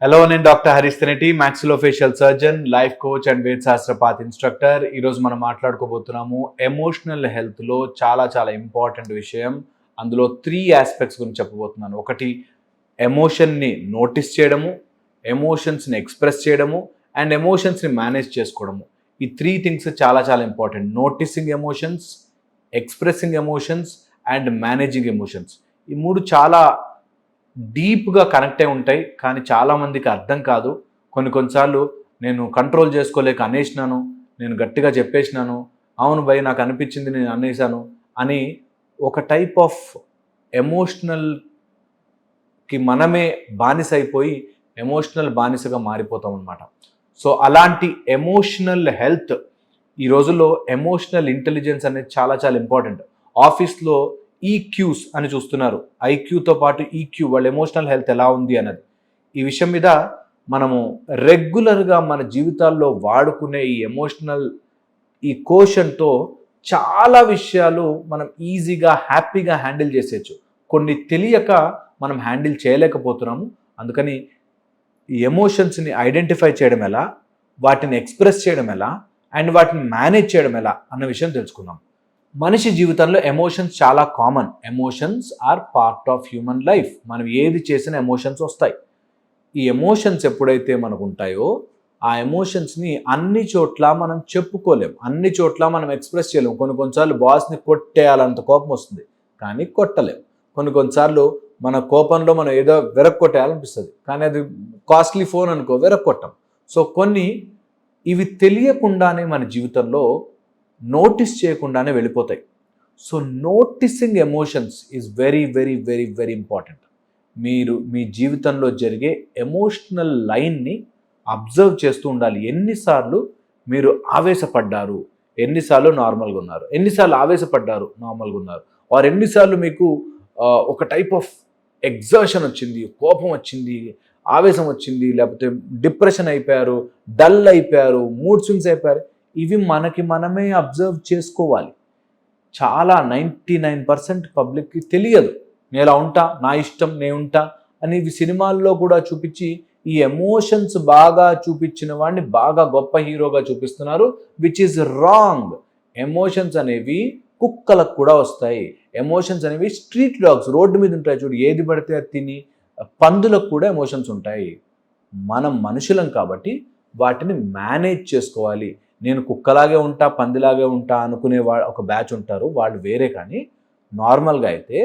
Hello, నేను doctor Harish Teneti, maxillofacial surgeon, life coach and వేద శాస్త్ర పాత్ ఇన్స్ట్రక్టర్. ఈరోజు మనం మాట్లాడుకోబోతున్నాము ఎమోషనల్ హెల్త్లో చాలా చాలా ఇంపార్టెంట్ విషయం. అందులో 3 ఆస్పెక్ట్స్ గురించి చెప్పబోతున్నాను. ఒకటి, ఎమోషన్ని నోటీస్ చేయడము, ఎమోషన్స్ని ఎక్స్ప్రెస్ చేయడము అండ్ ఎమోషన్స్ని మేనేజ్ చేసుకోవడము. ఈ 3 థింగ్స్ చాలా చాలా important. Noticing emotions, expressing emotions and managing emotions. ఈ 3 చాలా డీప్గా కనెక్ట్ అయి ఉంటాయి, కానీ చాలామందికి అర్థం కాదు. కొన్నిసార్లు నేను కంట్రోల్ చేసుకోలేక అనేసినాను, నేను గట్టిగా చెప్పేసినాను, అవును భయ్ నాకు అనిపించింది నేను అనేసాను అని ఒక టైప్ ఆఫ్ ఎమోషనల్కి మనమే బానిస అయిపోయి ఎమోషనల్ బానిసగా మారిపోతాం అన్నమాట. సో అలాంటి ఎమోషనల్ హెల్త్ ఈ రోజుల్లో ఎమోషనల్ ఇంటెలిజెన్స్ అనేది చాలా చాలా ఇంపార్టెంట్. ఆఫీస్లో ఈక్యూస్ అని చూస్తున్నారు, ఐక్యూతో పాటు ఈక్యూ, వాళ్ళ ఎమోషనల్ హెల్త్ ఎలా ఉంది అన్నది. ఈ విషయం మీద మనము రెగ్యులర్గా మన జీవితాల్లో వాడుకునే ఈ ఎమోషనల్ ఈ కోషన్తో చాలా విషయాలు మనం ఈజీగా హ్యాపీగా హ్యాండిల్ చేసేయచ్చు. కొన్ని తెలియక మనం హ్యాండిల్ చేయలేకపోతున్నాము. అందుకని ఈ ఎమోషన్స్ని ఐడెంటిఫై చేయడం ఎలా, వాటిని ఎక్స్ప్రెస్ చేయడం ఎలా అండ్ వాటిని మేనేజ్ చేయడం ఎలా అన్న విషయం తెలుసుకుందాం. మనిషి జీవితంలో ఎమోషన్స్ చాలా common. Emotions are part of human life. మనం ఏది చేసినా ఎమోషన్స్ వస్తాయి. ఈ ఎమోషన్స్ ఎప్పుడైతే మనకు ఉంటాయో ఆ ఎమోషన్స్ని అన్ని చోట్ల మనం చెప్పుకోలేం, అన్ని చోట్ల మనం ఎక్స్ప్రెస్ చేయలేం. కొన్నిసార్లు బాస్ని కొట్టేయాలంత కోపం వస్తుంది, కానీ కొట్టలేం. కొన్నిసార్లు మన కోపంలో మనం ఏదో వెరక్కొట్టేయాలనిపిస్తుంది, కానీ అది కాస్ట్లీ ఫోన్ అనుకో, వెరక్కొట్టం. సో ఇవి తెలియకుండానే మన జీవితంలో నోటీస్ చేయకుండానే వెళ్ళిపోతాయి. So noticing emotions is very very very very important. మీరు మీ జీవితంలో జరిగే ఎమోషనల్ లైన్ని అబ్జర్వ్ చేస్తూ ఉండాలి. ఎన్నిసార్లు మీరు ఆవేశపడ్డారు, ఎన్నిసార్లు నార్మల్గా ఉన్నారు, ఎన్నిసార్లు ఆవేశపడ్డారు నార్మల్గా ఉన్నారు, వారు ఎన్నిసార్లు మీకు ఒక టైప్ ఆఫ్ ఎగ్జర్షన్ వచ్చింది, కోపం వచ్చింది, ఆవేశం వచ్చింది, లేకపోతే డిప్రెషన్ అయిపోయారు, డల్ అయిపోయారు, మూడ్ స్వింగ్స్ అయిపోయారు. ఇవి మనకి మనమే అబ్జర్వ్ చేసుకోవాలి. చాలా 99% పబ్లిక్కి తెలియదు. నేను ఇలా ఉంటా, నా ఇష్టం నేను ఉంటా అని ఇవి సినిమాల్లో కూడా చూపించి ఈ ఎమోషన్స్ బాగా చూపించిన వాడిని బాగా గొప్ప హీరోగా చూపిస్తున్నారు, విచ్ ఈజ్ రాంగ్. ఎమోషన్స్ అనేవి కుక్కలకు కూడా వస్తాయి. ఎమోషన్స్ అనేవి స్ట్రీట్ డాగ్స్, రోడ్డు మీద ఉంటాయి చూడు, ఏది పడితే అది తిని, పందులకు కూడా ఎమోషన్స్ ఉంటాయి. మనం మనుషులం కాబట్టి వాటిని మేనేజ్ చేసుకోవాలి. నేను కుక్కలాగే ఉంటా, పందిలాగే ఉంటా అనుకునే ఒక బ్యాచ్ ఉంటారు, వాళ్ళు వేరే. కానీ నార్మల్గా అయితే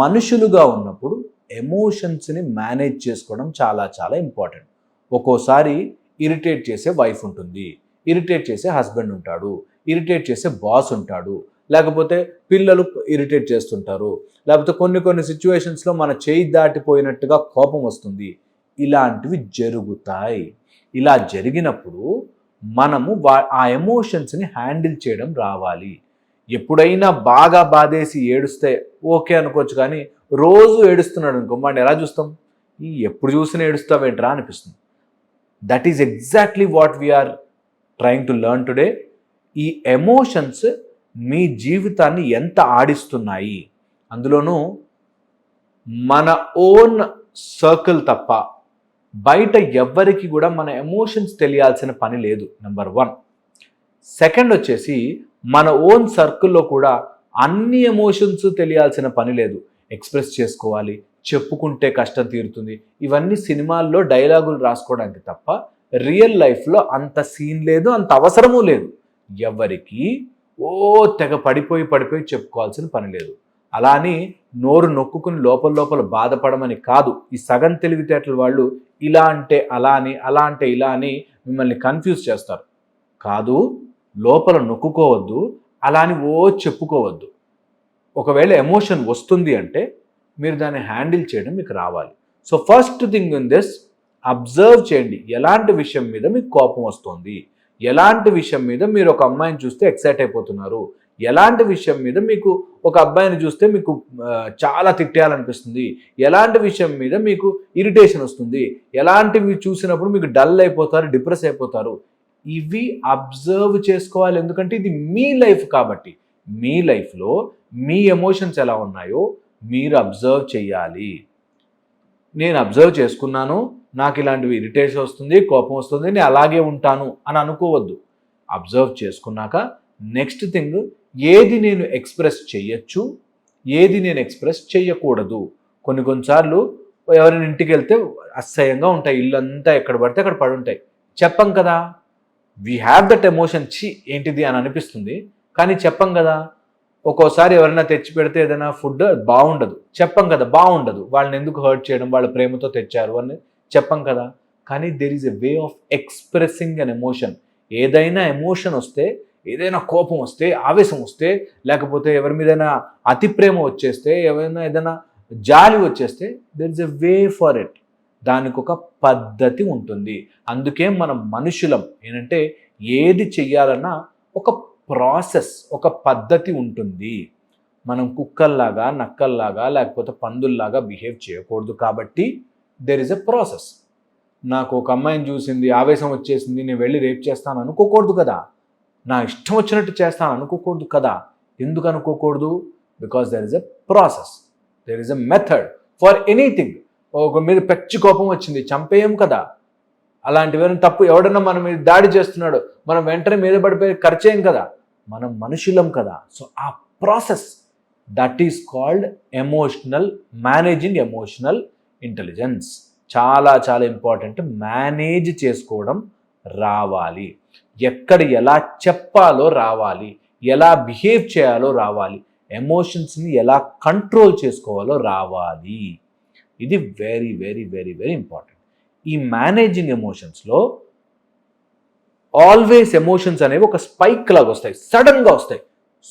మనుషులుగా ఉన్నప్పుడు ఎమోషన్స్ని మేనేజ్ చేసుకోవడం చాలా చాలా ఇంపార్టెంట్. ఒక్కోసారి ఇరిటేట్ చేసే వైఫ్ ఉంటుంది, ఇరిటేట్ చేసే హస్బెండ్ ఉంటాడు, ఇరిటేట్ చేసే బాస్ ఉంటాడు, లేకపోతే పిల్లలు ఇరిటేట్ చేస్తుంటారు, లేకపోతే కొన్ని సిచ్యువేషన్స్లో మన చేయి దాటిపోయినట్టుగా కోపం వస్తుంది. ఇలాంటివి జరుగుతాయి. ఇలా జరిగినప్పుడు మనము ఆ ఎమోషన్స్ని హ్యాండిల్ చేయడం రావాలి. ఎప్పుడైనా బాగా బాధేసి ఏడుస్తే ఓకే అనుకోవచ్చు, కానీ రోజు ఏడుస్తున్నాడు అనుకో, వాడిని ఎలా చూస్తాం? ఎప్పుడు చూసినా ఏడుస్తావేంట్రా అనిపిస్తుంది. That is exactly what we are trying to learn today. ఈ ఎమోషన్స్ మీ జీవితాన్ని ఎంత ఆడిస్తున్నాయి, అందులోనూ మన ఓన్ సర్కిల్ తప్ప బయట ఎవ్వరికి కూడా మన ఎమోషన్స్ తెలియాల్సిన పని లేదు, నెంబర్ 1. సెకండ్ వచ్చేసి మన ఓన్ సర్కిల్లో కూడా అన్ని ఎమోషన్స్ తెలియాల్సిన పని లేదు. ఎక్స్ప్రెస్ చేసుకోవాలి, చెప్పుకుంటే కష్టం తీరుతుంది, ఇవన్నీ సినిమాల్లో డైలాగులు రాసుకోవడానికి తప్ప రియల్ లైఫ్లో అంత సీన్ లేదు, అంత అవసరమూ లేదు. ఎవరికి తెగ పడిపోయి చెప్పుకోవాల్సిన పని లేదు. అలా అని నోరు నొక్కుని లోపల బాధపడమని కాదు. ఈ సగం తెలివితేటల వాళ్ళు ఇలా అంటే అలా అని, అలా అంటే ఇలా అని మిమ్మల్ని కన్ఫ్యూజ్ చేస్తారు. కాదు, లోపల నొక్కుకోవద్దు, అలా అని చెప్పుకోవద్దు. ఒకవేళ ఎమోషన్ వస్తుంది అంటే మీరు దాన్ని హ్యాండిల్ చేయడం మీకు రావాలి. So first thing in this, observe చేయండి. ఎలాంటి విషయం మీద మీకు కోపం వస్తుంది, ఎలాంటి విషయం మీద మీరు ఒక అమ్మాయిని చూస్తే ఎక్సైట్ అయిపోతున్నారు, ఎలాంటి విషయం మీద మీకు ఒక అబ్బాయిని చూస్తే మీకు చాలా తిట్టేయాలనిపిస్తుంది, ఎలాంటి విషయం మీద మీకు ఇరిటేషన్ వస్తుంది, ఎలాంటివి చూసినప్పుడు మీకు డల్ అయిపోతారు, డిప్రెస్ అయిపోతారు. ఇవి అబ్జర్వ్ చేసుకోవాలి. ఎందుకంటే ఇది మీ లైఫ్ కాబట్టి. మీ లైఫ్లో మీ ఎమోషన్స్ ఎలా ఉన్నాయో మీరు అబ్జర్వ్ చేయాలి. నేను అబ్జర్వ్ చేసుకున్నాను, నాకు ఇలాంటివి ఇరిటేషన్ వస్తుంది, కోపం వస్తుంది, నేను అలాగే ఉంటాను అని అనుకోవద్దు. అబ్జర్వ్ చేసుకున్నాక నెక్స్ట్ థింగ్, ఏది నేను ఎక్స్ప్రెస్ చెయ్యొచ్చు, ఏది నేను ఎక్స్ప్రెస్ చెయ్యకూడదు. కొన్నిసార్లు ఎవరైనా ఇంటికి వెళ్తే అసహ్యంగా ఉంటాయి, ఇల్లంతా ఎక్కడ పడితే అక్కడ పడి ఉంటాయి. చెప్పం కదా, వీ హ్యావ్ దట్ ఎమోషన్, చి ఏంటిది అని అనిపిస్తుంది, కానీ చెప్పం కదా. ఒక్కోసారి ఎవరైనా తెచ్చి పెడితే ఏదైనా ఫుడ్ బాగుండదు, చెప్పం కదా, బాగుండదు, వాళ్ళని ఎందుకు హర్ట్ చేయడం, వాళ్ళ ప్రేమతో తెచ్చారు అని చెప్పం కదా. కానీ there is a way of expressing an emotion. ఏదైనా ఎమోషన్ వస్తే, ఏదైనా కోపం వస్తే, ఆవేశం వస్తే, లేకపోతే ఎవరి మీదైనా అతి ప్రేమ వచ్చేస్తే, ఏదైనా జాలి వచ్చేస్తే, there is a way for it. దానికి ఒక పద్ధతి ఉంటుంది. అందుకే మనం మనుషులం ఏంటంటే ఏది చెయ్యాలన్నా ఒక ప్రాసెస్, ఒక పద్ధతి ఉంటుంది. మనం కుక్కల్లాగా, నక్కల్లాగా, లేకపోతే పందుల్లాగా బిహేవ్ చేయకూడదు. కాబట్టి దెర్ ఇస్ ఎ ప్రాసెస్. నాకు ఒక అమ్మాయిని చూసింది, ఆవేశం వచ్చేసింది, నేను వెళ్ళి రేప్ చేస్తాను అనుకోకూడదు కదా. నా ఇష్టం వచ్చినట్టు చేస్తాను అనుకోకూడదు కదా. ఎందుకు అనుకోకూడదు? Because there is a process, there is a method for anything. ఒక మీద పెచ్చి కోపం వచ్చింది, చంపేయం కదా. అలాంటివన్నీ తప్పు, ఎవడన్నా మన మీద దాడి చేస్తున్నాడు, మనం వెంటనే మీద పడిపోయి ఖర్చేయం కదా. మనం మనుషులం కదా. సో ఆ process, that is called emotional managing, emotional intelligence. చాలా చాలా ఇంపార్టెంట్. మేనేజ్ చేసుకోవడం రావాలి, ఎక్కడ ఎలా చెప్పాలో రావాలి, ఎలా బిహేవ్ చేయాలో రావాలి, ఎమోషన్స్ని ఎలా కంట్రోల్ చేసుకోవాలో రావాలి. ఇది very very very very important. ఈ మేనేజింగ్ ఎమోషన్స్లో ఆల్వేస్ ఎమోషన్స్ అనేవి ఒక స్పైక్ లాగా వస్తాయి, సడన్గా వస్తాయి.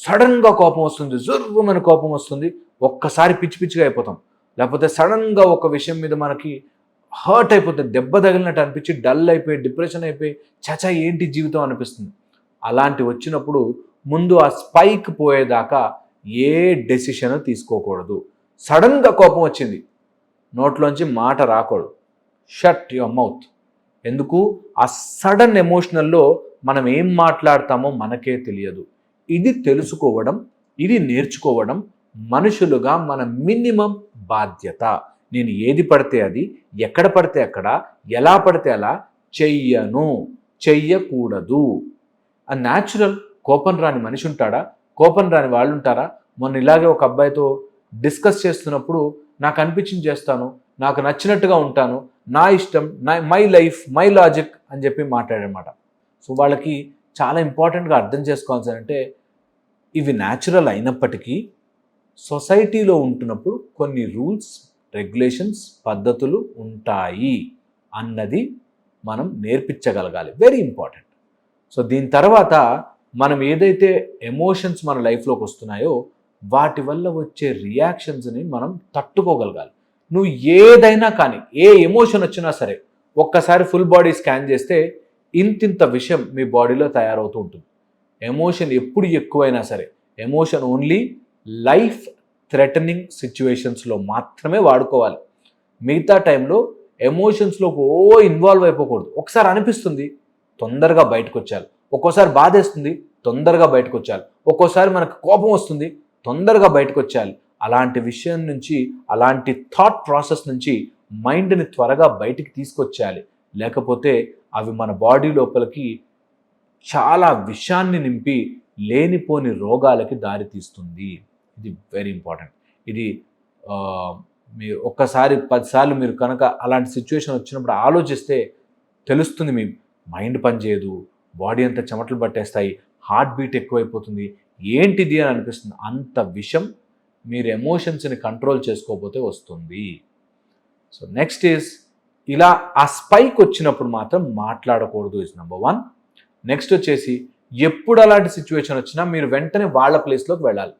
సడన్గా కోపం వస్తుంది, జుర్రుమని కోపం వస్తుంది, ఒక్కసారి పిచ్చి పిచ్చిగా అయిపోతాం. లేకపోతే సడన్గా ఒక విషయం మీద మనకి హర్ట్ అయిపోతుంది, దెబ్బ తగిలినట్టు అనిపించి డల్ అయిపోయి, డిప్రెషన్ అయిపోయి, చచా ఏంటి జీవితం అనిపిస్తుంది. అలాంటి వచ్చినప్పుడు ముందు ఆ స్పైక్ పోయేదాకా ఏ డెసిషన్ తీసుకోకూడదు. సడన్గా కోపం వచ్చింది, నోట్లోంచి మాట రాకూడదు, షట్ యువర్ మౌత్. ఎందుకు? ఆ సడన్ ఎమోషనల్లో మనం ఏం మాట్లాడతామో మనకే తెలియదు. ఇది తెలుసుకోవడం, ఇది నేర్చుకోవడం మనుషులుగా మన మినిమం బాధ్యత. నేను ఏది పడితే అది, ఎక్కడ పడితే అక్కడ, ఎలా పడితే అలా చెయ్యను, చెయ్యకూడదు. ఆ న్యాచురల్. కోపం రాని మనిషి ఉంటాడా? కోపం రాని వాళ్ళు ఉంటారా? మొన్న ఇలాగే ఒక అబ్బాయితో డిస్కస్ చేస్తున్నప్పుడు నాకు అనిపించింది చేస్తాను, నాకు నచ్చినట్టుగా ఉంటాను, నా ఇష్టం, మై లైఫ్, మై లాజిక్ అని చెప్పి మాట్లాడనమాట. సో వాళ్ళకి చాలా ఇంపార్టెంట్గా అర్థం చేసుకోవాల్సిందంటే, ఇవి న్యాచురల్ అయినప్పటికీ సొసైటీలో ఉంటున్నప్పుడు కొన్ని రూల్స్, రెగ్యులేషన్స్, పద్ధతులు ఉంటాయి అన్నది మనం నేర్పించగలగాలి. Very important. సో దీని తర్వాత మనం ఏదైతే ఎమోషన్స్ మన లైఫ్లోకి వస్తున్నాయో వాటి వల్ల వచ్చే రియాక్షన్స్ని మనం తట్టుకోగలగాలి. నువ్వు ఏదైనా కానీ, ఏ ఎమోషన్ వచ్చినా సరే, ఒక్కసారి ఫుల్ బాడీ స్కాన్ చేస్తే ఇంతింత విషయం మీ బాడీలో తయారవుతూ ఉంటుంది. ఎమోషన్ ఎప్పుడు ఎక్కువైనా సరే, ఎమోషన్ ఓన్లీ లైఫ్ థ్రెటనింగ్ సిచ్యువేషన్స్లో మాత్రమే వాడుకోవాలి. మిగతా టైంలో ఎమోషన్స్లో ఇన్వాల్వ్ అయిపోకూడదు. ఒకసారి అనిపిస్తుంది, తొందరగా బయటకు వచ్చాలి. ఒక్కోసారి బాధేస్తుంది, తొందరగా బయటకు వచ్చాలి. ఒక్కోసారి మనకు కోపం వస్తుంది, తొందరగా బయటకు వచ్చాలి. అలాంటి విషయం నుంచి, అలాంటి థాట్ ప్రాసెస్ నుంచి మైండ్ని త్వరగా బయటికి తీసుకొచ్చేయాలి. లేకపోతే అవి మన బాడీ లోపలికి చాలా విషాన్ని నింపి లేనిపోని రోగాలకి దారితీస్తుంది. ఇది వెరీ ఇంపార్టెంట్. ఇది మీరు ఒక్కసారి 10 సార్లు మీరు కనుక అలాంటి సిచ్యువేషన్ వచ్చినప్పుడు ఆలోచిస్తే తెలుస్తుంది. మీ మైండ్ పనిచేయదు, బాడీ అంతా చెమటలు పట్టేస్తాయి, హార్ట్ బీట్ ఎక్కువైపోతుంది, ఏంటిది అని అనిపిస్తుంది. అంత విషం మీరు ఎమోషన్స్ని కంట్రోల్ చేసుకోకపోతే వస్తుంది. సో నెక్స్ట్ ఈజ్, ఇలా ఆ స్పైక్ వచ్చినప్పుడు మాత్రం మాట్లాడకూడదు, ఇస్ నెంబర్ 1. నెక్స్ట్ వచ్చేసి, ఎప్పుడు అలాంటి సిచ్యువేషన్ వచ్చినా మీరు వెంటనే వాళ్ళ ప్లేస్లోకి వెళ్ళాలి.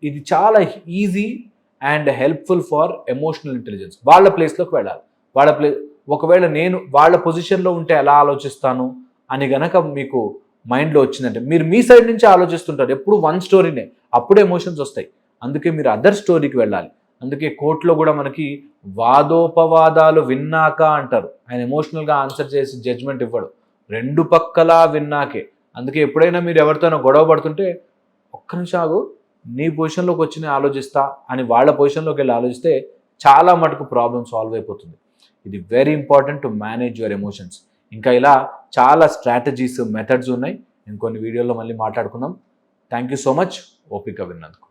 ఇది చాలా easy and helpful for emotional intelligence. వాళ్ళ ప్లేస్లోకి వెళ్ళాలి. ఒకవేళ నేను వాళ్ళ పొజిషన్లో ఉంటే ఎలా ఆలోచిస్తాను అని గనక మీకు మైండ్లో వచ్చిందంటే, మీరు మీ సైడ్ నుంచి ఆలోచిస్తుంటారు, ఎప్పుడు వన్ స్టోరీనే, అప్పుడే ఎమోషన్స్ వస్తాయి. అందుకే మీరు అదర్ స్టోరీకి వెళ్ళాలి. అందుకే కోర్టులో కూడా మనకి వాదోపవాదాలు విన్నాక అంటారు. ఆయన ఎమోషనల్గా ఆన్సర్ చేసి జడ్జ్మెంట్ ఇవ్వడు, రెండు పక్కలా విన్నాకే. అందుకే ఎప్పుడైనా మీరు ఎవరితోనో గొడవ పడుతుంటే, ఒక్క నిమిషం ఆగు, నీ పొజిషన్లోకి వచ్చి నేను ఆలోచిస్తా అని వాళ్ళ పొజిషన్లోకి వెళ్ళి ఆలోచిస్తే చాలా మటుకు ప్రాబ్లం సాల్వ్ అయిపోతుంది. ఇది very important to manage your emotions. ఇంకా ఇలా చాలా స్ట్రాటజీస్ మెథడ్స్ ఉన్నాయి. ఇంకొన్ని వీడియోలో మళ్ళీ మాట్లాడుకుందాం. థ్యాంక్ యూ సో మచ్ ఓపిక విన్నందుకు.